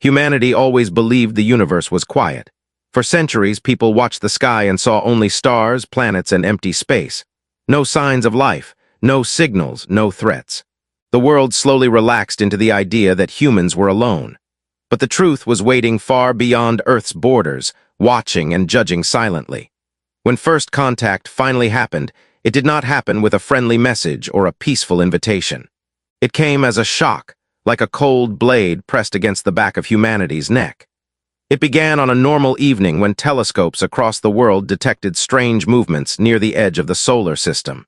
Humanity always believed the universe was quiet. For centuries, people watched the sky and saw only stars, planets, and empty space. No signs of life, no signals, no threats. The world slowly relaxed into the idea that humans were alone. But the truth was waiting far beyond Earth's borders, watching and judging silently. When first contact finally happened, it did not happen with a friendly message or a peaceful invitation. It came as a shock, like a cold blade pressed against the back of humanity's neck. It began on a normal evening when telescopes across the world detected strange movements near the edge of the solar system.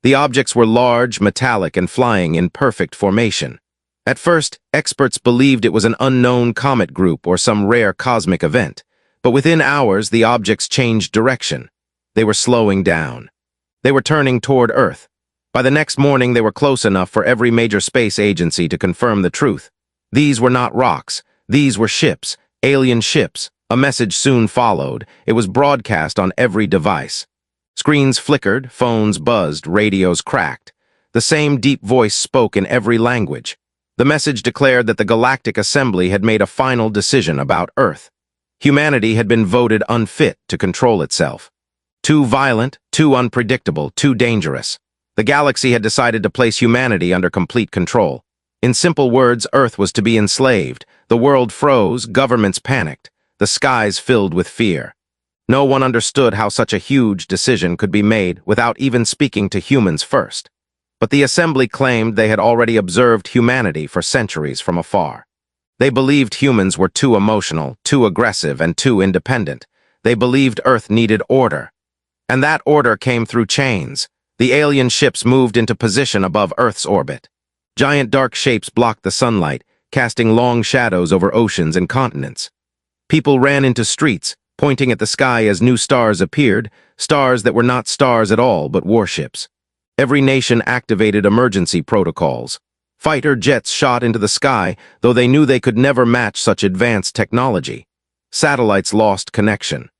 The objects were large, metallic, and flying in perfect formation. At first, experts believed it was an unknown comet group or some rare cosmic event, but within hours the objects changed direction. They were slowing down. They were turning toward Earth. By the next morning they were close enough for every major space agency to confirm the truth. These were not rocks. These were ships, alien ships. A message soon followed. It was broadcast on every device. Screens flickered, phones buzzed, radios cracked. The same deep voice spoke in every language. The message declared that the Galactic Assembly had made a final decision about Earth. Humanity had been voted unfit to control itself. Too violent, too unpredictable, too dangerous. The galaxy had decided to place humanity under complete control. In simple words, Earth was to be enslaved. The world froze, governments panicked. The skies filled with fear. No one understood how such a huge decision could be made without even speaking to humans first. But the Assembly claimed they had already observed humanity for centuries from afar. They believed humans were too emotional, too aggressive, and too independent. They believed Earth needed order. And that order came through chains. The alien ships moved into position above Earth's orbit. Giant dark shapes blocked the sunlight, casting long shadows over oceans and continents. People ran into streets, pointing at the sky as new stars appeared, stars that were not stars at all but warships. Every nation activated emergency protocols. Fighter jets shot into the sky, though they knew they could never match such advanced technology. Satellites lost connection.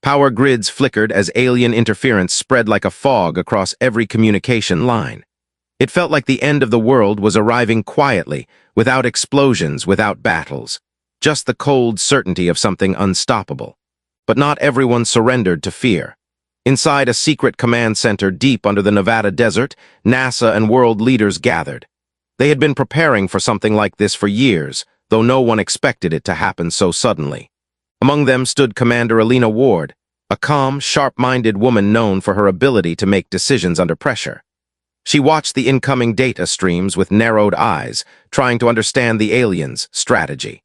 Power grids flickered as alien interference spread like a fog across every communication line. It felt like the end of the world was arriving quietly, without explosions, without battles. Just the cold certainty of something unstoppable. But not everyone surrendered to fear. Inside a secret command center deep under the Nevada desert, NASA and world leaders gathered. They had been preparing for something like this for years, though no one expected it to happen so suddenly. Among them stood Commander Alina Ward, a calm, sharp-minded woman known for her ability to make decisions under pressure. She watched the incoming data streams with narrowed eyes, trying to understand the aliens' strategy.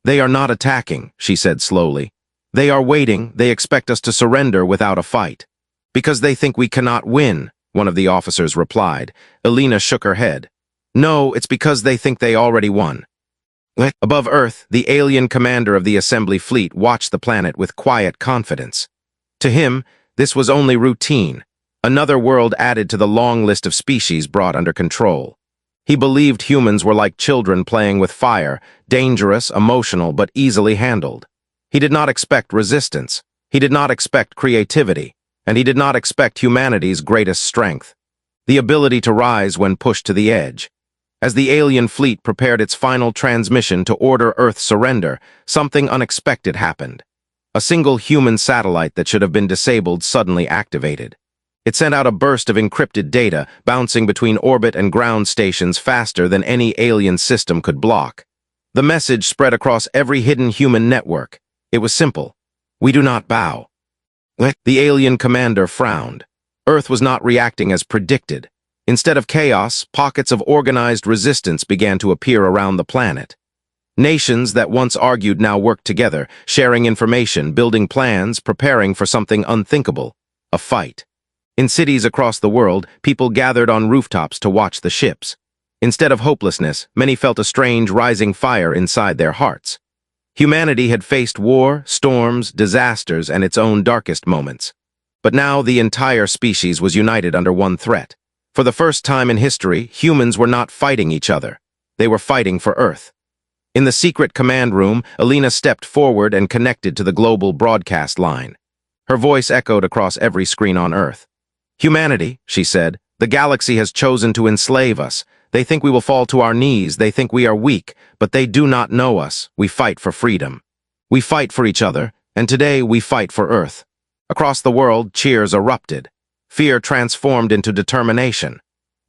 "They are not attacking," she said slowly. "They are waiting. They expect us to surrender without a fight." "Because they think we cannot win," one of the officers replied. Alina shook her head. "No, it's because they think they already won." Above Earth, the alien commander of the Assembly fleet watched the planet with quiet confidence. To him, this was only routine, another world added to the long list of species brought under control. He believed humans were like children playing with fire, dangerous, emotional, but easily handled. He did not expect resistance. He did not expect creativity. And he did not expect humanity's greatest strength, the ability to rise when pushed to the edge. As the alien fleet prepared its final transmission to order Earth's surrender, something unexpected happened. A single human satellite that should have been disabled suddenly activated. It sent out a burst of encrypted data, bouncing between orbit and ground stations faster than any alien system could block. The message spread across every hidden human network. It was simple: "We do not bow." The alien commander frowned. Earth was not reacting as predicted. Instead of chaos, pockets of organized resistance began to appear around the planet. Nations that once argued now worked together, sharing information, building plans, preparing for something unthinkable: a fight. In cities across the world, people gathered on rooftops to watch the ships. Instead of hopelessness, many felt a strange rising fire inside their hearts. Humanity had faced war, storms, disasters, and its own darkest moments. But now the entire species was united under one threat. For the first time in history, humans were not fighting each other. They were fighting for Earth. In the secret command room, Alina stepped forward and connected to the global broadcast line. Her voice echoed across every screen on Earth. "Humanity," she said, "the galaxy has chosen to enslave us. They think we will fall to our knees, they think we are weak, but they do not know us. We fight for freedom. We fight for each other, and today we fight for Earth. Across the world, cheers erupted. Fear transformed into determination.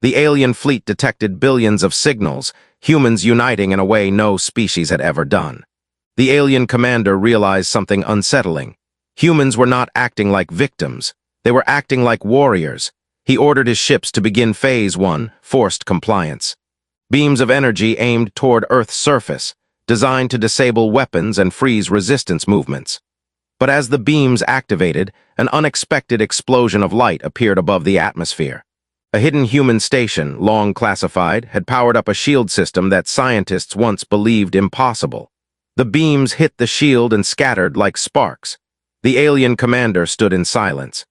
The alien fleet detected billions of signals, humans uniting in a way no species had ever done. The alien commander realized something unsettling. Humans were not acting like victims. They were acting like warriors. He ordered his ships to begin Phase 1, forced compliance. Beams of energy aimed toward Earth's surface, designed to disable weapons and freeze resistance movements. But as the beams activated, an unexpected explosion of light appeared above the atmosphere. A hidden human station, long classified, had powered up a shield system that scientists once believed impossible. The beams hit the shield and scattered like sparks. The alien commander stood in silence.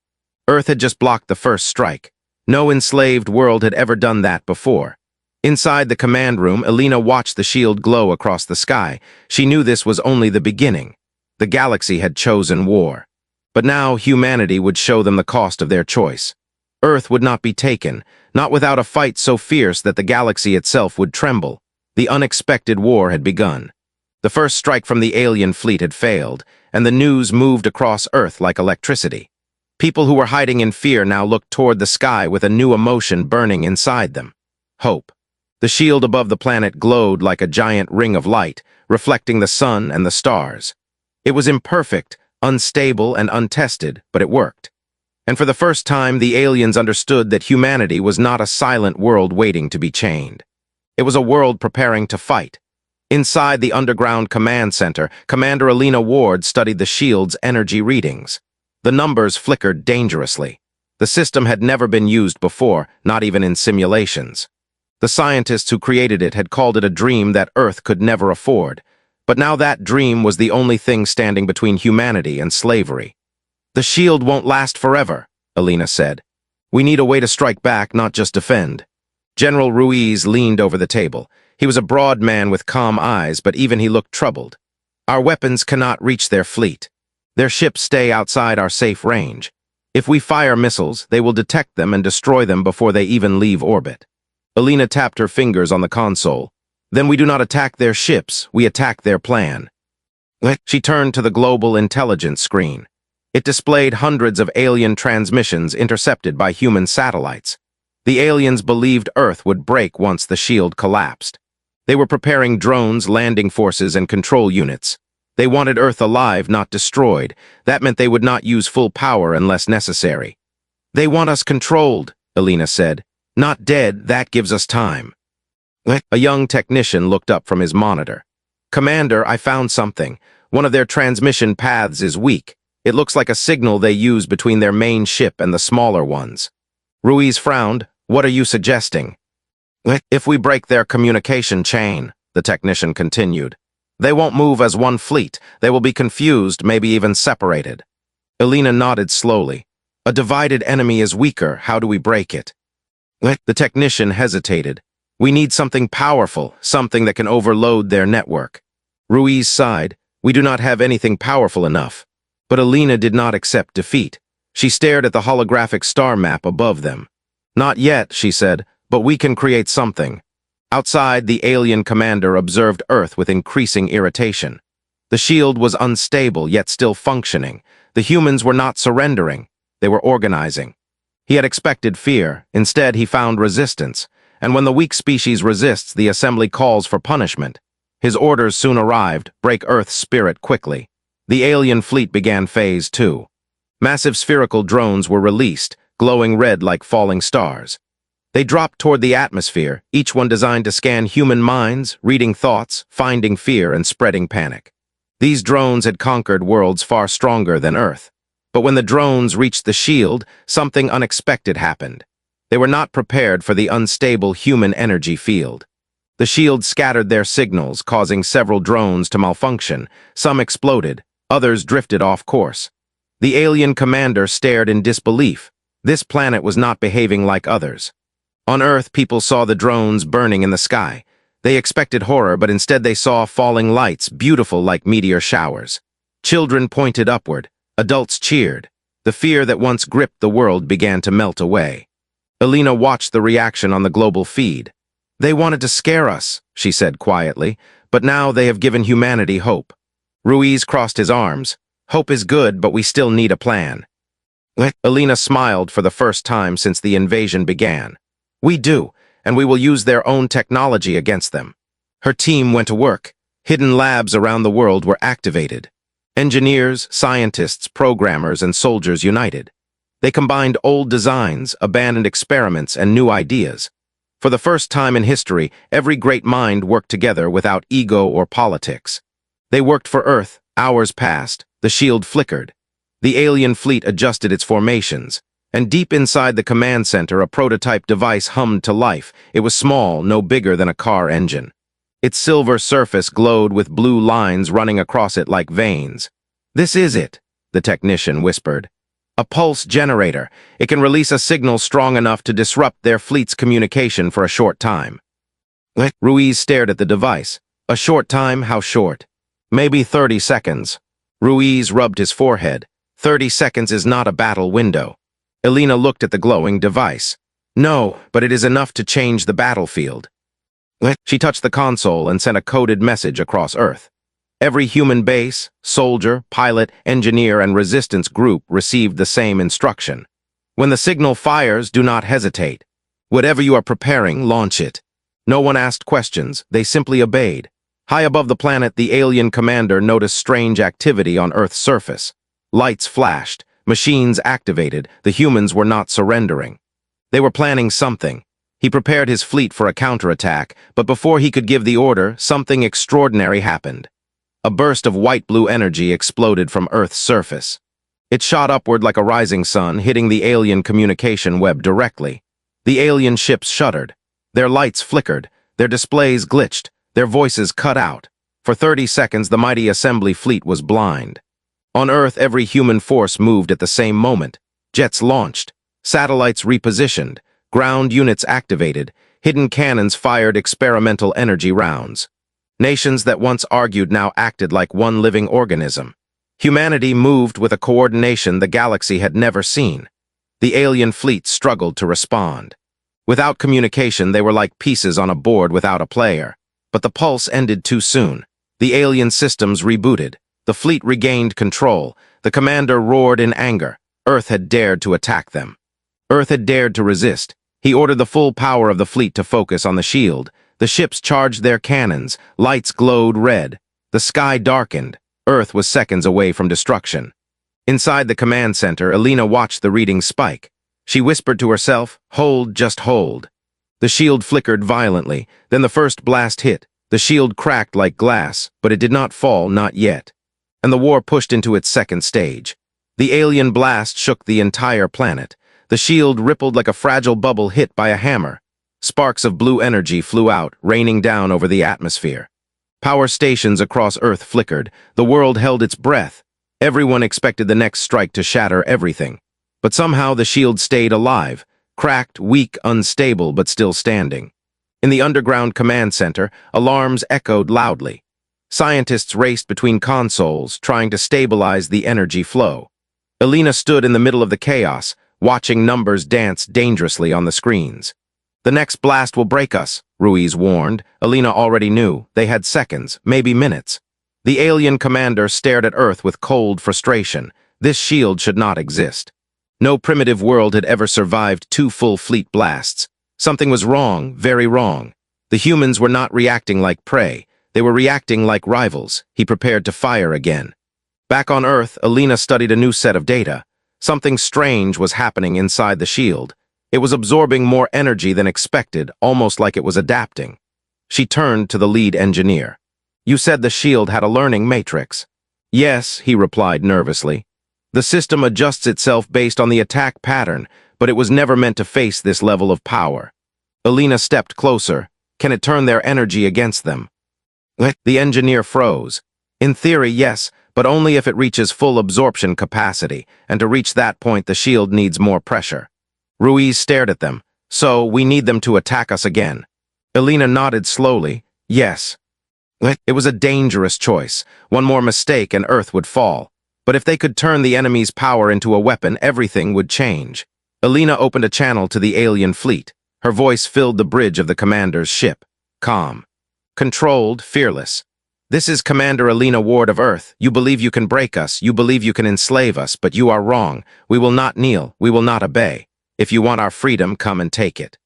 Earth had just blocked the first strike. No enslaved world had ever done that before. Inside the command room, Elena watched the shield glow across the sky. She knew this was only the beginning. The galaxy had chosen war. But now humanity would show them the cost of their choice. Earth would not be taken, not without a fight so fierce that the galaxy itself would tremble. The unexpected war had begun. The first strike from the alien fleet had failed, and the news moved across Earth like electricity. People who were hiding in fear now looked toward the sky with a new emotion burning inside them. Hope. The shield above the planet glowed like a giant ring of light, reflecting the sun and the stars. It was imperfect, unstable, and untested, but it worked. And for the first time, the aliens understood that humanity was not a silent world waiting to be chained. It was a world preparing to fight. Inside the underground command center, Commander Elena Ward studied the shield's energy readings. The numbers flickered dangerously. The system had never been used before, not even in simulations. The scientists who created it had called it a dream that Earth could never afford. But now that dream was the only thing standing between humanity and slavery. "The shield won't last forever," Elena said. "We need a way to strike back, not just defend." General Ruiz leaned over the table. He was a broad man with calm eyes, but even he looked troubled. "Our weapons cannot reach their fleet. Their ships stay outside our safe range. If we fire missiles, they will detect them and destroy them before they even leave orbit." Elena tapped her fingers on the console. "Then we do not attack their ships, we attack their plan." She turned to the global intelligence screen. It displayed hundreds of alien transmissions intercepted by human satellites. The aliens believed Earth would break once the shield collapsed. They were preparing drones, landing forces, and control units. They wanted Earth alive, not destroyed. That meant they would not use full power unless necessary. "They want us controlled," Elena said. "Not dead, that gives us time." A young technician looked up from his monitor. "Commander, I found something. One of their transmission paths is weak. It looks like a signal they use between their main ship and the smaller ones." Ruiz frowned. "What are you suggesting?" "If we break their communication chain," the technician continued, "they won't move as one fleet. They will be confused, maybe even separated." Elena nodded slowly. "A divided enemy is weaker. How do we break it?" The technician hesitated. "We need something powerful, something that can overload their network." Ruiz sighed. "We do not have anything powerful enough." But Elena did not accept defeat. She stared at the holographic star map above them. "Not yet," she said, "but we can create something." Outside, the alien commander observed Earth with increasing irritation. The shield was unstable, yet still functioning. The humans were not surrendering. They were organizing. He had expected fear. Instead, he found resistance. And when the weak species resists, the assembly calls for punishment. His orders soon arrived: break Earth's spirit quickly. The alien fleet began Phase 2. Massive spherical drones were released, glowing red like falling stars. They dropped toward the atmosphere, each one designed to scan human minds, reading thoughts, finding fear, and spreading panic. These drones had conquered worlds far stronger than Earth. But when the drones reached the shield, something unexpected happened. They were not prepared for the unstable human energy field. The shield scattered their signals, causing several drones to malfunction. Some exploded, others drifted off course. The alien commander stared in disbelief. This planet was not behaving like others. On Earth, people saw the drones burning in the sky. They expected horror, but instead they saw falling lights, beautiful like meteor showers. Children pointed upward. Adults cheered. The fear that once gripped the world began to melt away. Elena watched the reaction on the global feed. They wanted to scare us, she said quietly, but now they have given humanity hope. Ruiz crossed his arms. Hope is good, but we still need a plan. Alina smiled for the first time since the invasion began. We do, and we will use their own technology against them. Her team went to work. Hidden labs around the world were activated. Engineers, scientists, programmers, and soldiers united. They combined old designs, abandoned experiments, and new ideas. For the first time in history, every great mind worked together without ego or politics. They worked for Earth. Hours passed. The shield flickered. The alien fleet adjusted its formations. And deep inside the command center, a prototype device hummed to life. It was small, no bigger than a car engine. Its silver surface glowed with blue lines running across it like veins. "This is it," the technician whispered. "A pulse generator. It can release a signal strong enough to disrupt their fleet's communication for a short time." Ruiz stared at the device. A short time? How short? Maybe 30 seconds. Ruiz rubbed his forehead. 30 seconds is not a battle window. Alina looked at the glowing device. No, but it is enough to change the battlefield. She touched the console and sent a coded message across Earth. Every human base, soldier, pilot, engineer, and resistance group received the same instruction. When the signal fires, do not hesitate. Whatever you are preparing, launch it. No one asked questions, they simply obeyed. High above the planet, the alien commander noticed strange activity on Earth's surface. Lights flashed, machines activated, the humans were not surrendering. They were planning something. He prepared his fleet for a counterattack, but before he could give the order, something extraordinary happened. A burst of white-blue energy exploded from Earth's surface. It shot upward like a rising sun, hitting the alien communication web directly. The alien ships shuddered. Their lights flickered, their displays glitched, their voices cut out. For 30 seconds, the mighty assembly fleet was blind. On Earth, every human force moved at the same moment. Jets launched, satellites repositioned, ground units activated, hidden cannons fired experimental energy rounds. Nations that once argued now acted like one living organism. Humanity moved with a coordination the galaxy had never seen. The alien fleet struggled to respond. Without communication, they were like pieces on a board without a player. But the pulse ended too soon. The alien systems rebooted. The fleet regained control. The commander roared in anger. Earth had dared to attack them. Earth had dared to resist. He ordered the full power of the fleet to focus on the shield. The ships charged their cannons. Lights glowed red. The sky darkened. Earth was seconds away from destruction. Inside the command center, Alina watched the reading spike. She whispered to herself, "Hold, just hold." The shield flickered violently. Then the first blast hit. The shield cracked like glass, but it did not fall, not yet. And the war pushed into its second stage. The alien blast shook the entire planet. The shield rippled like a fragile bubble hit by a hammer. Sparks of blue energy flew out, raining down over the atmosphere. Power stations across Earth flickered. The world held its breath. Everyone expected the next strike to shatter everything. But somehow the shield stayed alive, cracked, weak, unstable, but still standing. In the underground command center, alarms echoed loudly. Scientists raced between consoles, trying to stabilize the energy flow. Alina stood in the middle of the chaos, watching numbers dance dangerously on the screens. "The next blast will break us," Ruiz warned. Alina already knew. They had seconds, maybe minutes. The alien commander stared at Earth with cold frustration. This shield should not exist. No primitive world had ever survived 2 full fleet blasts. Something was wrong, very wrong. The humans were not reacting like prey. They were reacting like rivals. He prepared to fire again. Back on Earth, Alina studied a new set of data. Something strange was happening inside the shield. It was absorbing more energy than expected, almost like it was adapting. She turned to the lead engineer. "You said the shield had a learning matrix." "Yes," he replied nervously. "The system adjusts itself based on the attack pattern, but it was never meant to face this level of power." Alina stepped closer. "Can it turn their energy against them?" The engineer froze. "In theory, yes, but only if it reaches full absorption capacity, and to reach that point the shield needs more pressure." Ruiz stared at them. "So, we need them to attack us again." Alina nodded slowly. "Yes." It was a dangerous choice. One more mistake and Earth would fall. But if they could turn the enemy's power into a weapon, everything would change. Alina opened a channel to the alien fleet. Her voice filled the bridge of the commander's ship. Calm. Controlled, fearless. "This is Commander Alina Ward of Earth. You believe you can break us, you believe you can enslave us, but you are wrong. We will not kneel, we will not obey. If you want our freedom, come and take it."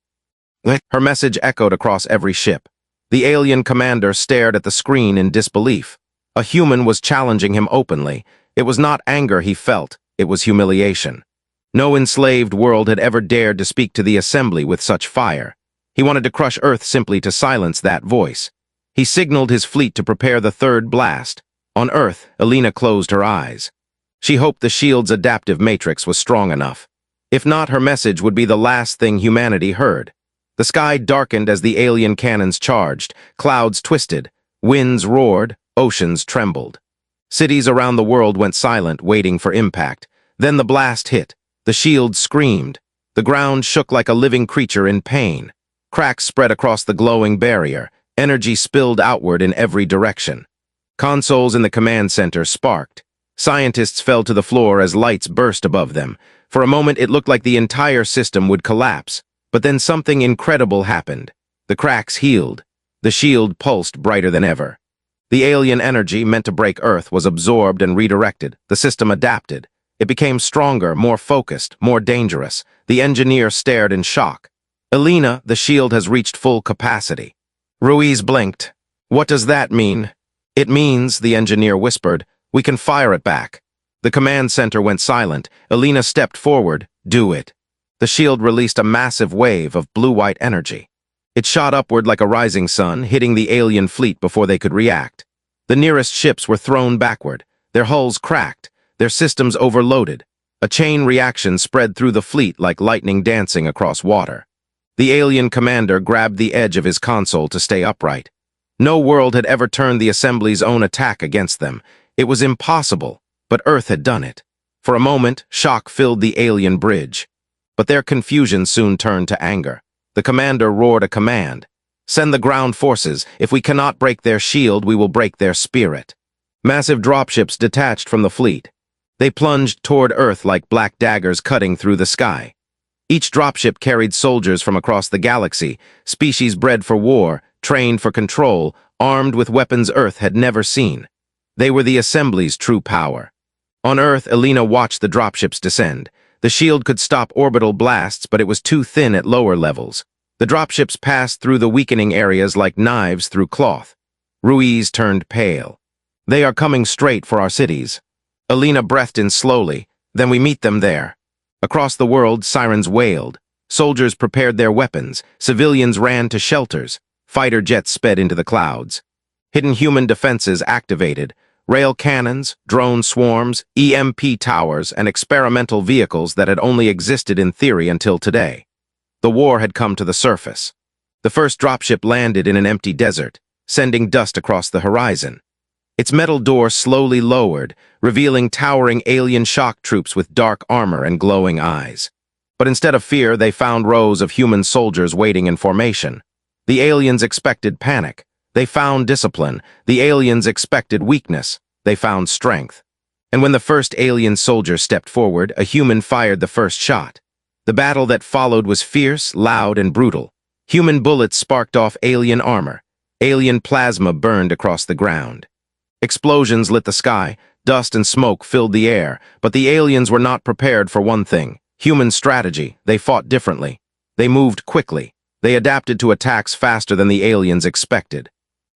Her message echoed across every ship. The alien commander stared at the screen in disbelief. A human was challenging him openly. It was not anger he felt, it was humiliation. No enslaved world had ever dared to speak to the assembly with such fire. He wanted to crush Earth simply to silence that voice. He signaled his fleet to prepare the third blast. On Earth, Alina closed her eyes. She hoped the shield's adaptive matrix was strong enough. If not, her message would be the last thing humanity heard. The sky darkened as the alien cannons charged, clouds twisted, winds roared, oceans trembled. Cities around the world went silent, waiting for impact. Then the blast hit. The shield screamed. The ground shook like a living creature in pain. Cracks spread across the glowing barrier. Energy spilled outward in every direction. Consoles in the command center sparked. Scientists fell to the floor as lights burst above them. For a moment, it looked like the entire system would collapse. But then something incredible happened. The cracks healed. The shield pulsed brighter than ever. The alien energy meant to break Earth was absorbed and redirected. The system adapted. It became stronger, more focused, more dangerous. The engineer stared in shock. "Alina, the shield has reached full capacity." Ruiz blinked. "What does that mean?" "It means," the engineer whispered, "we can fire it back." The command center went silent. Alina stepped forward. "Do it." The shield released a massive wave of blue-white energy. It shot upward like a rising sun, hitting the alien fleet before they could react. The nearest ships were thrown backward. Their hulls cracked, their systems overloaded. A chain reaction spread through the fleet like lightning dancing across water. The alien commander grabbed the edge of his console to stay upright. No world had ever turned the assembly's own attack against them. It was impossible, but Earth had done it. For a moment, shock filled the alien bridge. But their confusion soon turned to anger. The commander roared a command. "Send the ground forces. If we cannot break their shield, we will break their spirit." Massive dropships detached from the fleet. They plunged toward Earth like black daggers cutting through the sky. Each dropship carried soldiers from across the galaxy, species bred for war, trained for control, armed with weapons Earth had never seen. They were the assembly's true power. On Earth, Alina watched the dropships descend. The shield could stop orbital blasts, but it was too thin at lower levels. The dropships passed through the weakening areas like knives through cloth. Ruiz turned pale. "They are coming straight for our cities." Alina breathed in slowly. "Then we meet them there." Across the world, sirens wailed. Soldiers prepared their weapons. Civilians ran to shelters. Fighter jets sped into the clouds. Hidden human defenses activated. Rail cannons, drone swarms, EMP towers, and experimental vehicles that had only existed in theory until today. The war had come to the surface. The first dropship landed in an empty desert, sending dust across the horizon. Its metal door slowly lowered, revealing towering alien shock troops with dark armor and glowing eyes. But instead of fear, they found rows of human soldiers waiting in formation. The aliens expected panic. They found discipline. The aliens expected weakness. They found strength. And when the first alien soldier stepped forward, a human fired the first shot. The battle that followed was fierce, loud, and brutal. Human bullets sparked off alien armor. Alien plasma burned across the ground. Explosions lit the sky. Dust and smoke filled the air. But the aliens were not prepared for one thing: human strategy. They fought differently. They moved quickly. They adapted to attacks faster than the aliens expected.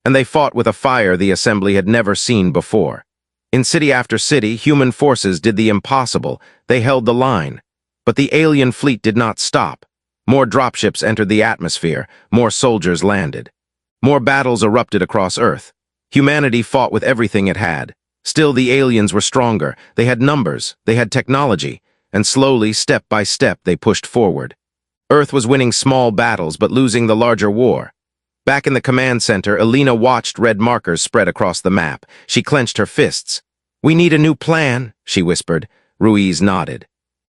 And they fought with a fire the assembly had never seen before. In city after city, human forces did the impossible. They held the line. But the alien fleet did not stop. More dropships entered the atmosphere. More soldiers landed. More battles erupted across Earth. Humanity fought with everything it had. Still, the aliens were stronger. They had numbers. They had technology. And slowly, step by step, they pushed forward. Earth was winning small battles, but losing the larger war. Back in the command center, Alina watched red markers spread across the map. She clenched her fists. "We need a new plan," she whispered. Ruiz nodded.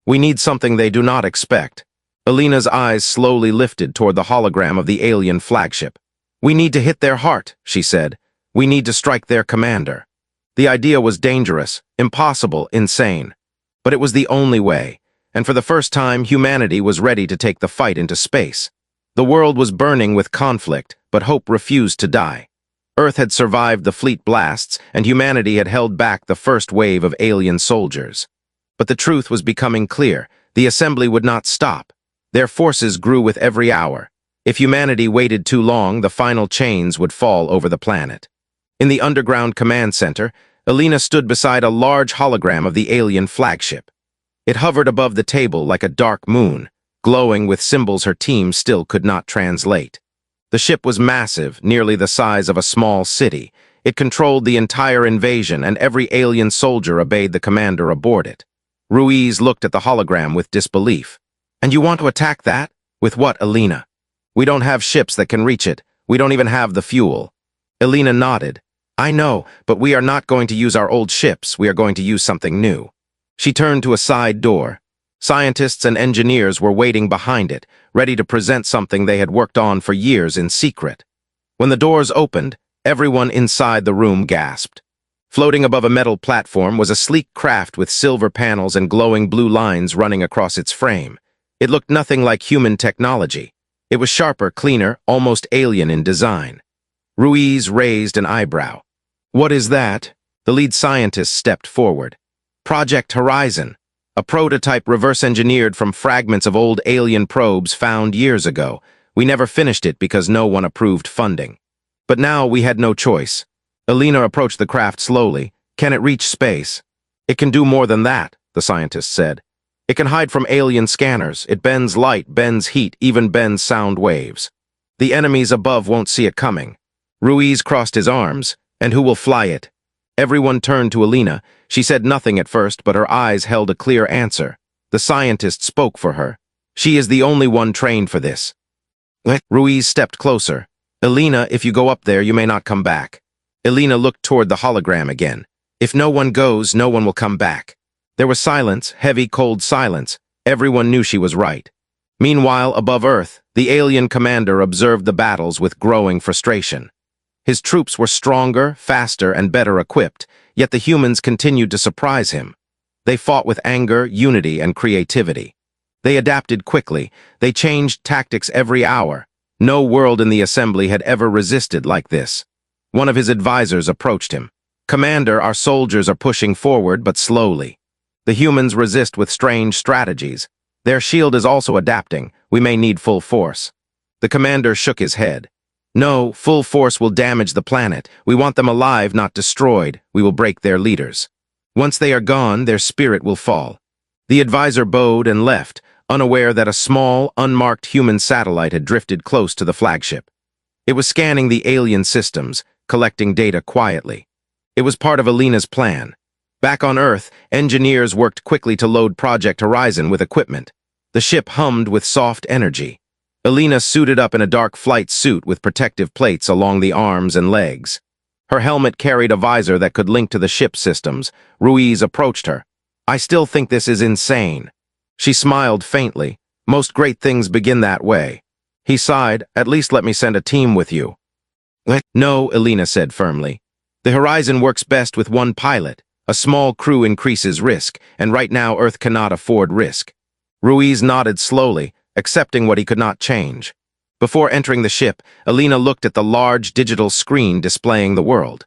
"We need something they do not expect." Alina's eyes slowly lifted toward the hologram of the alien flagship. "We need to hit their heart," she said. "We need to strike their commander." The idea was dangerous, impossible, insane. But it was the only way, and for the first time, humanity was ready to take the fight into space. The world was burning with conflict, but hope refused to die. Earth had survived the fleet blasts, and humanity had held back the first wave of alien soldiers. But the truth was becoming clear. The assembly would not stop. Their forces grew with every hour. If humanity waited too long, the final chains would fall over the planet. In the underground command center, Elena stood beside a large hologram of the alien flagship. It hovered above the table like a dark moon, glowing with symbols her team still could not translate. The ship was massive, nearly the size of a small city. It controlled the entire invasion, and every alien soldier obeyed the commander aboard it. Ruiz looked at the hologram with disbelief. "And you want to attack that? With what, Elena? We don't have ships that can reach it. We don't even have the fuel." Elena nodded. "I know, but we are not going to use our old ships. We are going to use something new." She turned to a side door. Scientists and engineers were waiting behind it, ready to present something they had worked on for years in secret. When the doors opened, everyone inside the room gasped. Floating above a metal platform was a sleek craft with silver panels and glowing blue lines running across its frame. It looked nothing like human technology. It was sharper, cleaner, almost alien in design. Ruiz raised an eyebrow. "What is that?" The lead scientist stepped forward. "Project Horizon, a prototype reverse-engineered from fragments of old alien probes found years ago. We never finished it because no one approved funding. But now we had no choice." Elena approached the craft slowly. "Can it reach space?" "It can do more than that," the scientist said. "It can hide from alien scanners. It bends light, bends heat, even bends sound waves. The enemies above won't see it coming." Ruiz crossed his arms. "And who will fly it?" Everyone turned to Elena. She said nothing at first, but her eyes held a clear answer. The scientist spoke for her. "She is the only one trained for this." Ruiz stepped closer. "Elena, if you go up there, you may not come back." Elena looked toward the hologram again. "If no one goes, no one will come back." There was silence, heavy, cold silence. Everyone knew she was right. Meanwhile, above Earth, the alien commander observed the battles with growing frustration. His troops were stronger, faster, and better equipped, yet the humans continued to surprise him. They fought with anger, unity, and creativity. They adapted quickly. They changed tactics every hour. No world in the assembly had ever resisted like this. One of his advisors approached him. "Commander, our soldiers are pushing forward, but slowly. The humans resist with strange strategies. Their shield is also adapting. We may need full force." The commander shook his head. "No, full force will damage the planet. We want them alive, not destroyed. We will break their leaders. Once they are gone, their spirit will fall." The advisor bowed and left, unaware that a small, unmarked human satellite had drifted close to the flagship. It was scanning the alien systems, collecting data quietly. It was part of Elena's plan. Back on Earth, engineers worked quickly to load Project Horizon with equipment. The ship hummed with soft energy. Elena suited up in a dark flight suit with protective plates along the arms and legs. Her helmet carried a visor that could link to the ship systems. Ruiz approached her. "I still think this is insane." She smiled faintly. "Most great things begin that way." He sighed. "At least let me send a team with you." "No," Elena said firmly. "The Horizon works best with one pilot. A small crew increases risk, and right now Earth cannot afford risk." Ruiz nodded slowly, accepting what he could not change. Before entering the ship, Elena looked at the large digital screen displaying the world.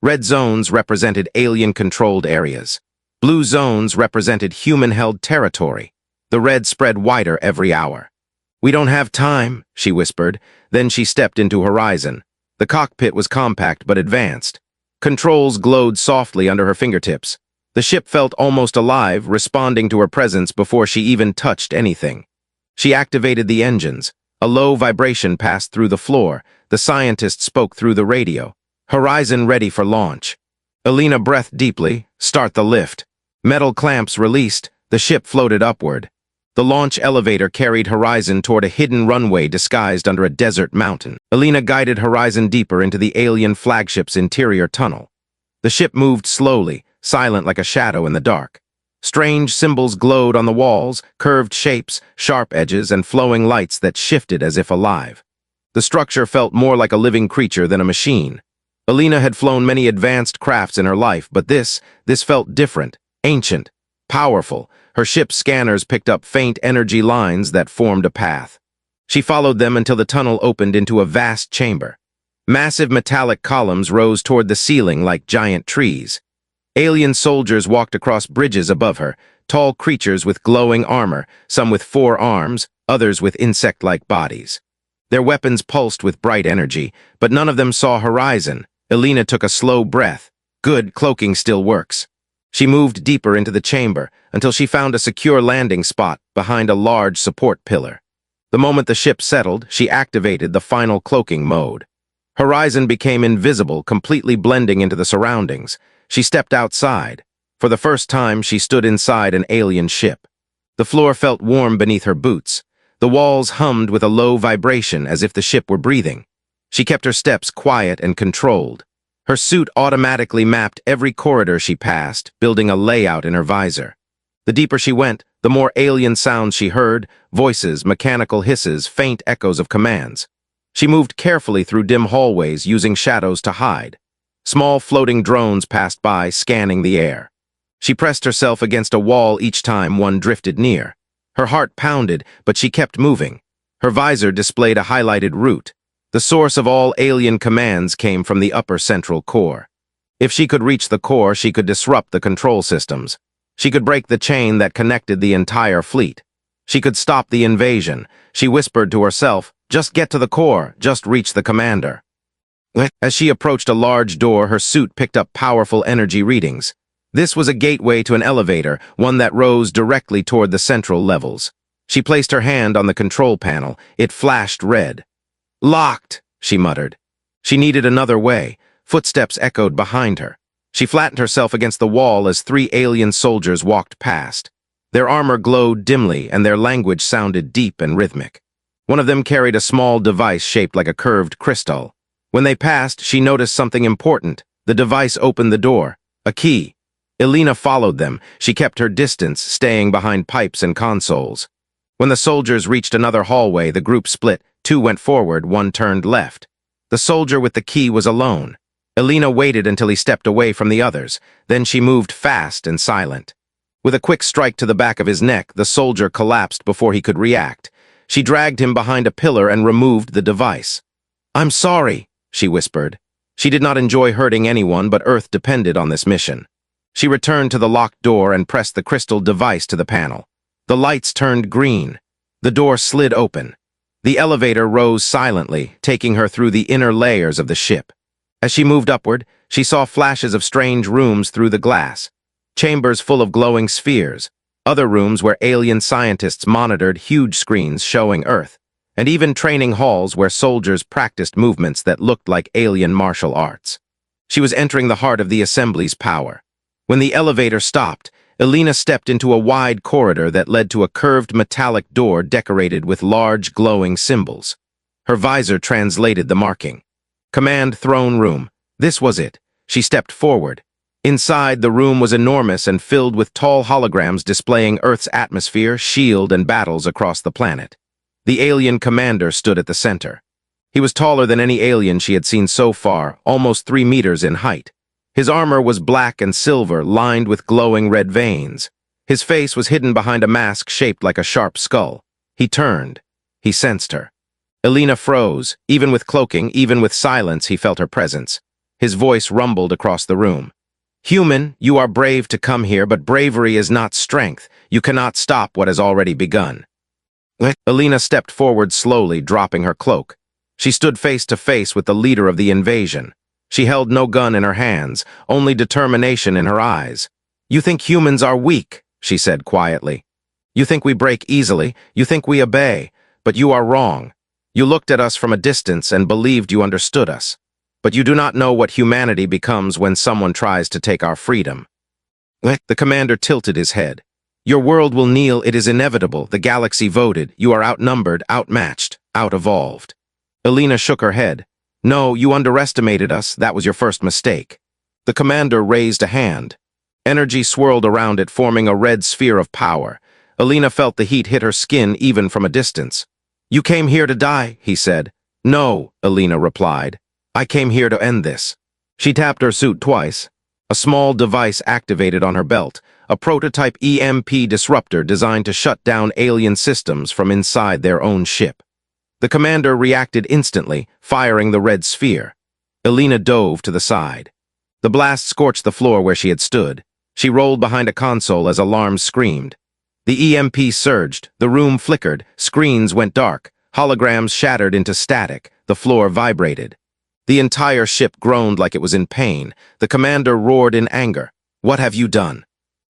Red zones represented alien-controlled areas. Blue zones represented human-held territory. The red spread wider every hour. "We don't have time," she whispered. Then she stepped into Horizon. The cockpit was compact but advanced. Controls glowed softly under her fingertips. The ship felt almost alive, responding to her presence before she even touched anything. She activated the engines. A low vibration passed through the floor. The scientist spoke through the radio. "Horizon ready for launch." Elena breathed deeply. "Start the lift." Metal clamps released. The ship floated upward. The launch elevator carried Horizon toward a hidden runway disguised under a desert mountain. Elena guided Horizon deeper into the alien flagship's interior tunnel. The ship moved slowly, silent like a shadow in the dark. Strange symbols glowed on the walls, curved shapes, sharp edges, and flowing lights that shifted as if alive. The structure felt more like a living creature than a machine. Elena had flown many advanced crafts in her life, but this felt different, ancient, powerful. Her ship's scanners picked up faint energy lines that formed a path. She followed them until the tunnel opened into a vast chamber. Massive metallic columns rose toward the ceiling like giant trees. Alien soldiers walked across bridges above her, tall creatures with glowing armor, some with 4 arms, others with insect-like bodies. Their weapons pulsed with bright energy, but none of them saw horizon. Elena took a slow breath. Good, cloaking still works. She moved deeper into the chamber until she found a secure landing spot behind a large support pillar. The moment the ship settled, she activated the final cloaking mode. Horizon became invisible, completely blending into the surroundings. She stepped outside. For the first time, she stood inside an alien ship. The floor felt warm beneath her boots. The walls hummed with a low vibration as if the ship were breathing. She kept her steps quiet and controlled. Her suit automatically mapped every corridor she passed, building a layout in her visor. The deeper she went, the more alien sounds she heard, voices, mechanical hisses, faint echoes of commands. She moved carefully through dim hallways, using shadows to hide. Small floating drones passed by, scanning the air. She pressed herself against a wall each time one drifted near. Her heart pounded, but she kept moving. Her visor displayed a highlighted route. The source of all alien commands came from the upper central core. If she could reach the core, she could disrupt the control systems. She could break the chain that connected the entire fleet. She could stop the invasion. She whispered to herself, "Just get to the core, just reach the commander." As she approached a large door, her suit picked up powerful energy readings. This was a gateway to an elevator, one that rose directly toward the central levels. She placed her hand on the control panel. It flashed red. "Locked," she muttered. She needed another way. Footsteps echoed behind her. She flattened herself against the wall as 3 alien soldiers walked past. Their armor glowed dimly, and their language sounded deep and rhythmic. One of them carried a small device shaped like a curved crystal. When they passed, she noticed something important. The device opened the door. A key. Elena followed them. She kept her distance, staying behind pipes and consoles. When the soldiers reached another hallway, the group split. 2 went forward, 1 turned left. The soldier with the key was alone. Elena waited until he stepped away from the others. Then she moved fast and silent. With a quick strike to the back of his neck, the soldier collapsed before he could react. She dragged him behind a pillar and removed the device. "I'm sorry," she whispered. She did not enjoy hurting anyone, but Earth depended on this mission. She returned to the locked door and pressed the crystal device to the panel. The lights turned green. The door slid open. The elevator rose silently, taking her through the inner layers of the ship. As she moved upward, she saw flashes of strange rooms through the glass. Chambers full of glowing spheres. Other rooms where alien scientists monitored huge screens showing Earth. And even training halls where soldiers practiced movements that looked like alien martial arts. She was entering the heart of the assembly's power. When the elevator stopped, Elena stepped into a wide corridor that led to a curved metallic door decorated with large glowing symbols. Her visor translated the marking. Command Throne Room. This was it. She stepped forward. Inside, the room was enormous and filled with tall holograms displaying Earth's atmosphere, shield, and battles across the planet. The alien commander stood at the center. He was taller than any alien she had seen so far, almost 3 meters in height. His armor was black and silver, lined with glowing red veins. His face was hidden behind a mask shaped like a sharp skull. He turned. He sensed her. Elena froze. Even with cloaking, even with silence, he felt her presence. His voice rumbled across the room. "Human, you are brave to come here, but bravery is not strength. You cannot stop what has already begun." Elena stepped forward slowly, dropping her cloak. She stood face to face with the leader of the invasion. She held no gun in her hands, only determination in her eyes. "You think humans are weak," she said quietly. "You think we break easily, you think we obey, but you are wrong. You looked at us from a distance and believed you understood us. But you do not know what humanity becomes when someone tries to take our freedom." The commander tilted his head. "Your world will kneel, it is inevitable. The galaxy voted. You are outnumbered, outmatched, out-evolved." Elena shook her head. "No, you underestimated us. That was your first mistake." The commander raised a hand. Energy swirled around it, forming a red sphere of power. Elena felt the heat hit her skin even from a distance. "You came here to die," he said. "No," Elena replied. "I came here to end this." She tapped her suit twice. A small device activated on her belt, a prototype EMP disruptor designed to shut down alien systems from inside their own ship. The commander reacted instantly, firing the red sphere. Elena dove to the side. The blast scorched the floor where she had stood. She rolled behind a console as alarms screamed. The EMP surged, the room flickered, screens went dark, holograms shattered into static, the floor vibrated. The entire ship groaned like it was in pain. The commander roared in anger. "What have you done?"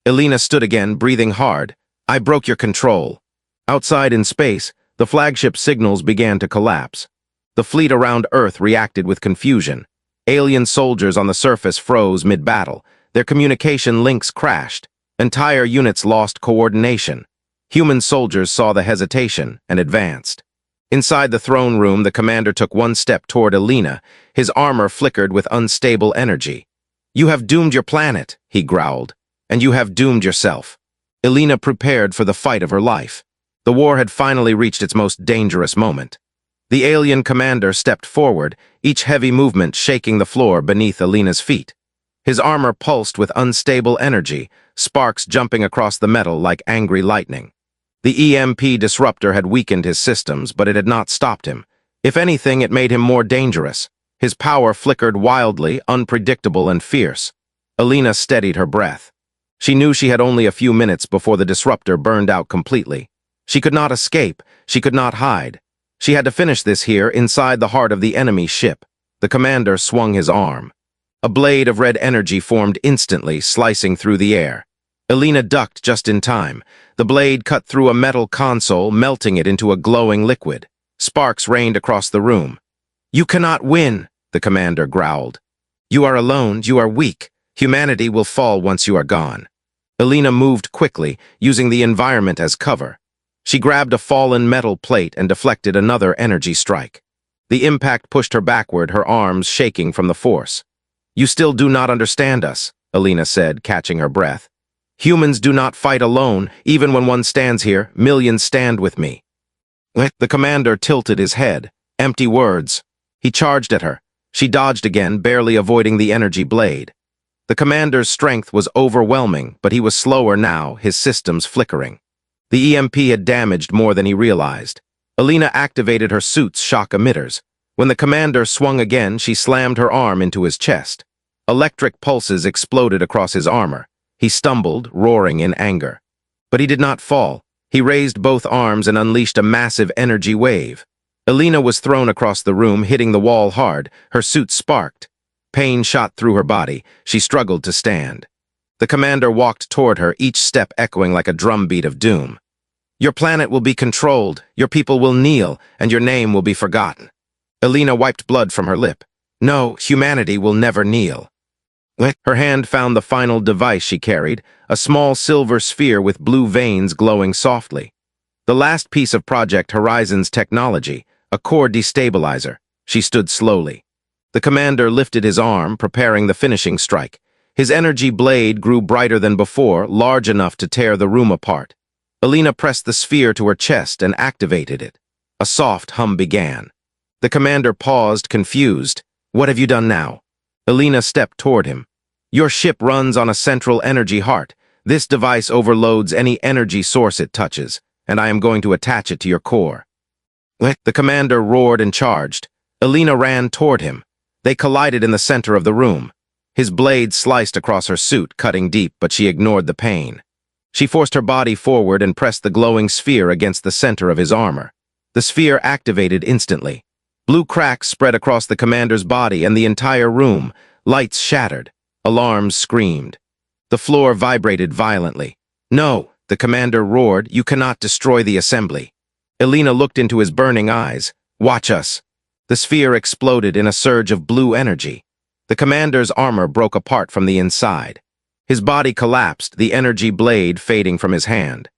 Elena stood again, breathing hard. "I broke your control." Outside in space, the flagship signals began to collapse. The fleet around Earth reacted with confusion. Alien soldiers on the surface froze mid-battle. Their communication links crashed. Entire units lost coordination. Human soldiers saw the hesitation and advanced. Inside the throne room, the commander took one step toward Elena. His armor flickered with unstable energy. "You have doomed your planet," he growled, "and you have doomed yourself." Elena prepared for the fight of her life. The war had finally reached its most dangerous moment. The alien commander stepped forward, each heavy movement shaking the floor beneath Elena's feet. His armor pulsed with unstable energy, sparks jumping across the metal like angry lightning. The EMP disruptor had weakened his systems, but it had not stopped him. If anything, it made him more dangerous. His power flickered wildly, unpredictable and fierce. Elena steadied her breath. She knew she had only a few minutes before the disruptor burned out completely. She could not escape. She could not hide. She had to finish this here, inside the heart of the enemy ship. The commander swung his arm. A blade of red energy formed instantly, slicing through the air. Elena ducked just in time. The blade cut through a metal console, melting it into a glowing liquid. Sparks rained across the room. "You cannot win," the commander growled. "You are alone, you are weak. Humanity will fall once you are gone." Elena moved quickly, using the environment as cover. She grabbed a fallen metal plate and deflected another energy strike. The impact pushed her backward, her arms shaking from the force. "You still do not understand us," Elena said, catching her breath. "Humans do not fight alone. Even when one stands here, millions stand with me." The commander tilted his head. Empty words. He charged at her. She dodged again, barely avoiding the energy blade. The commander's strength was overwhelming, but he was slower now, his systems flickering. The EMP had damaged more than he realized. Elena activated her suit's shock emitters. When the commander swung again, she slammed her arm into his chest. Electric pulses exploded across his armor. He stumbled, roaring in anger. But he did not fall. He raised both arms and unleashed a massive energy wave. Elena was thrown across the room, hitting the wall hard. Her suit sparked. Pain shot through her body. She struggled to stand. The commander walked toward her, each step echoing like a drumbeat of doom. "Your planet will be controlled, your people will kneel, and your name will be forgotten." Elena wiped blood from her lip. "No, humanity will never kneel." Her hand found the final device she carried, a small silver sphere with blue veins glowing softly. The last piece of Project Horizon's technology, a core destabilizer. She stood slowly. The commander lifted his arm, preparing the finishing strike. His energy blade grew brighter than before, large enough to tear the room apart. Elena pressed the sphere to her chest and activated it. A soft hum began. The commander paused, confused. "What have you done now?" Elena stepped toward him. "Your ship runs on a central energy heart. This device overloads any energy source it touches, and I am going to attach it to your core." The commander roared and charged. Elena ran toward him. They collided in the center of the room. His blade sliced across her suit, cutting deep, but she ignored the pain. She forced her body forward and pressed the glowing sphere against the center of his armor. The sphere activated instantly. Blue cracks spread across the commander's body and the entire room. Lights shattered. Alarms screamed. The floor vibrated violently. "No," the commander roared, "you cannot destroy the assembly." Elena looked into his burning eyes. "Watch us." The sphere exploded in a surge of blue energy. The commander's armor broke apart from the inside. His body collapsed, the energy blade fading from his hand.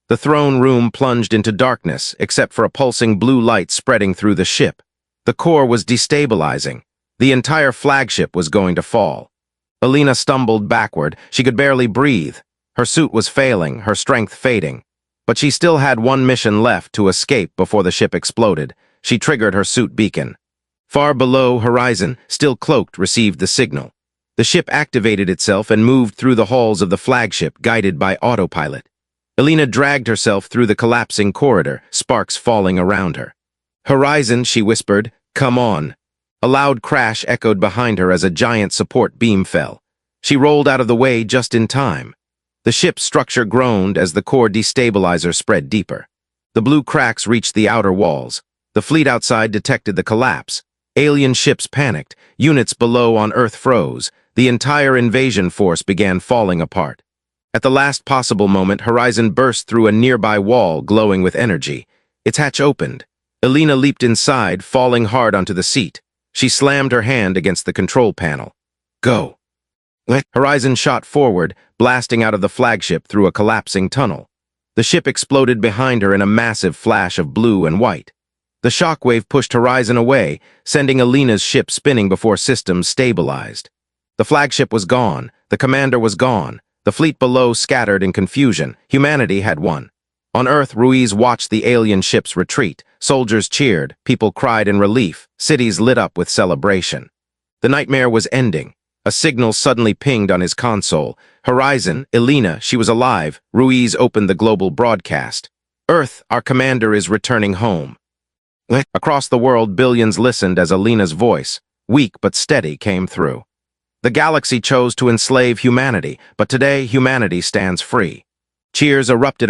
The throne room plunged into darkness, except for a pulsing blue light spreading through the ship. The core was destabilizing. The entire flagship was going to fall. Elena stumbled backward. She could barely breathe. Her suit was failing, her strength fading. But she still had one mission left: to escape before the ship exploded. She triggered her suit beacon. Far below, Horizon, still cloaked, received the signal. The ship activated itself and moved through the halls of the flagship, guided by autopilot. Elena dragged herself through the collapsing corridor, sparks falling around her. Horizon, she whispered, come on. A loud crash echoed behind her as a giant support beam fell. She rolled out of the way just in time. The ship's structure groaned as the core destabilizer spread deeper. The blue cracks reached the outer walls. The fleet outside detected the collapse. Alien ships panicked. Units below on Earth froze. The entire invasion force began falling apart. At the last possible moment, Horizon burst through a nearby wall, glowing with energy. Its hatch opened. Elena leaped inside, falling hard onto the seat. She slammed her hand against the control panel. Go. Horizon shot forward, blasting out of the flagship through a collapsing tunnel. The ship exploded behind her in a massive flash of blue and white. The shockwave pushed Horizon away, sending Elena's ship spinning before systems stabilized. The flagship was gone. The commander was gone. The fleet below scattered in confusion. Humanity had won. On Earth, Ruiz watched the alien ships retreat. Soldiers cheered. People cried in relief. Cities lit up with celebration. The nightmare was ending. A signal suddenly pinged on his console. Horizon, Elena, she was alive. Ruiz opened the global broadcast. Earth, our commander is returning home. Across the world, billions listened as Elena's voice, weak but steady, came through. The galaxy chose to enslave humanity, but today humanity stands free. Cheers erupted